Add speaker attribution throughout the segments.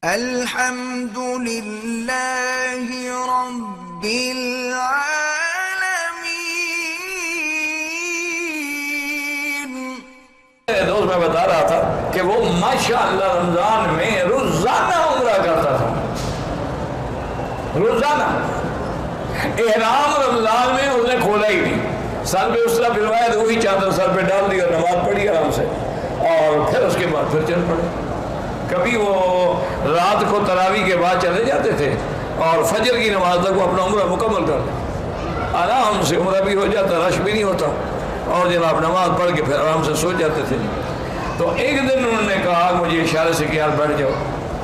Speaker 1: الحمد لله رب العالمین۔
Speaker 2: دوست میں بتا رہا تھا کہ وہ ماشاءاللہ رمضان میں روزانہ عمرہ کرتا تھا، روزانہ۔ احرام رمضان میں اس نے کھولا ہی نہیں، سر پہ اس طرح پھروایا تو وہی چادر سر پہ ڈال دی اور نماز پڑھی آرام سے، اور پھر اس کے بعد پھر چل پڑے۔ کبھی وہ رات کو تراویح کے بعد چلے جاتے تھے اور فجر کی نماز تک وہ اپنا عمرہ مکمل کر لیں، آرام سے عمرہ بھی ہو جاتا، رش بھی نہیں ہوتا، اور جناب نماز پڑھ کے پھر آرام سے سو جاتے تھے۔ تو ایک دن انہوں نے کہا مجھے اشارے سے کہ یار بیٹھ جاؤ،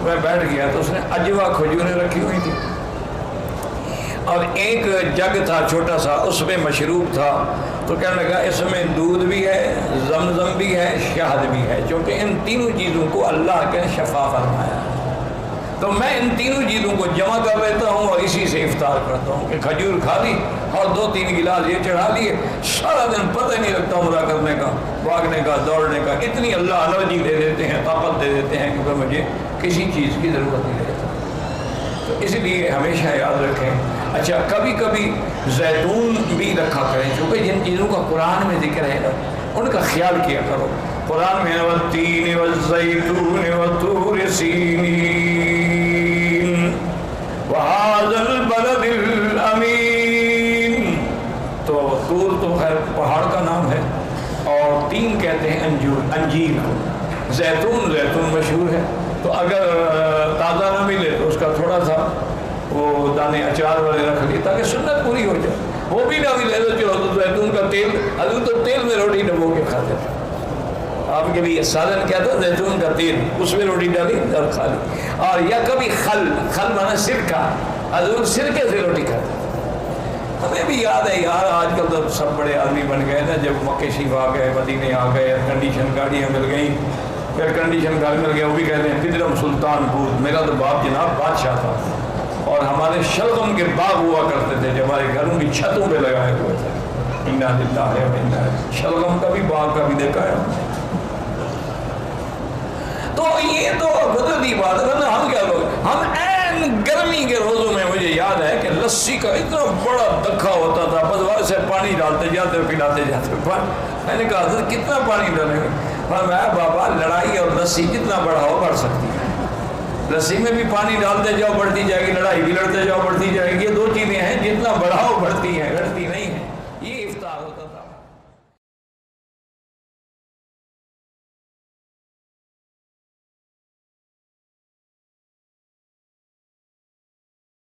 Speaker 2: میں بیٹھ گیا تو اس نے اجوا کھجوریں رکھی ہوئی تھی اور ایک جگ تھا چھوٹا سا، اس میں مشروب تھا، تو کہنے لگا اس میں دودھ بھی ہے، زمزم بھی ہے، شہد بھی ہے، چونکہ ان تینوں چیزوں کو اللہ کے شفا فرمایا ہے، تو میں ان تینوں چیزوں کو جمع کر لیتا ہوں اور اسی سے افطار کرتا ہوں کہ کھجور کھا لی اور 2-3 گلاس یہ چڑھا لیے، سارا دن پتہ نہیں لگتا عمرہ کرنے کا، بھاگنے کا، دوڑنے کا، اتنی اللہ انرجی دے دیتے ہیں، طاقت دے دیتے ہیں کہ مجھے کسی چیز کی ضرورت نہیں رہتی۔ تو اس لیے ہمیشہ یاد رکھیں۔ اچھا، کبھی کبھی زیتون بھی رکھا کریں، چونکہ جن چیزوں کا قرآن میں ذکر ہے نا ان کا خیال کیا کرو۔ قرآن میں والتین والزیتون وطور سینین وہذا البلد الامین، تو طور تو خیر پہاڑ کا نام ہے، اور تین کہتے ہیں انجیر کو، زیتون مشہور ہے، تو اگر تازہ نہ ملے تو اس کا تھوڑا سا وہ دانے اچار والے رکھ لیے تاکہ سنت پوری ہو جائے، وہ بھی نہ ملے تو چلو تو زیتون کا تیل، حضور تو تیل میں روٹی ڈبو کے کھاتے تھے، آپ کے لیے سالن کیا تھا؟ زیتون کا تیل، اس میں روٹی ڈالی اور کھا لی۔ اور یا کبھی خل مانا سرکہ، حضور سرکے سے روٹی کھاتے تھے۔ ہمیں بھی یاد ہے یار، آج کل تو سب بڑے آدمی بن گئے نا، جب مکے شریف آ گئے، مدینے آ گئے، کنڈیشن گاڑیاں مل گئیں، پھر کنڈیشن گھر مل گیا، وہ بھی کہتے ہیں پدرم سلطان پور، میرا تو باپ جناب بادشاہ تھا، اور ہمارے شلغم کے باغ ہوا کرتے تھے جو ہمارے گھروں کی چھتوں پہ لگائے ہوئے تھے، انا للہ و انا الیہ، شلغم کا بھی باغ کا بھی دیکھا ہے۔ تو یہ تو قدرتی بات ہے نا، ہم کیا لوگ، ہم این گرمی کے روزوں میں، مجھے یاد ہے کہ لسی کا اتنا بڑا دکھا ہوتا تھا، بدوار سے پانی ڈالتے جاتے پلاتے جاتے، میں نے کہا حضرت کتنا پانی ڈالیں گے؟ فرمایا بابا لڑائی اور لسی جتنا بڑا ہو بڑھ سکتی ہے، لسی میں بھی پانی ڈالتے جاؤ بڑھتی جائے گی، لڑائی بھی لڑتے جاؤ بڑھتی جائے گی، یہ دو چیزیں ہیں جتنا بڑھاؤ بڑھتی ہیں، گھٹتی نہیں۔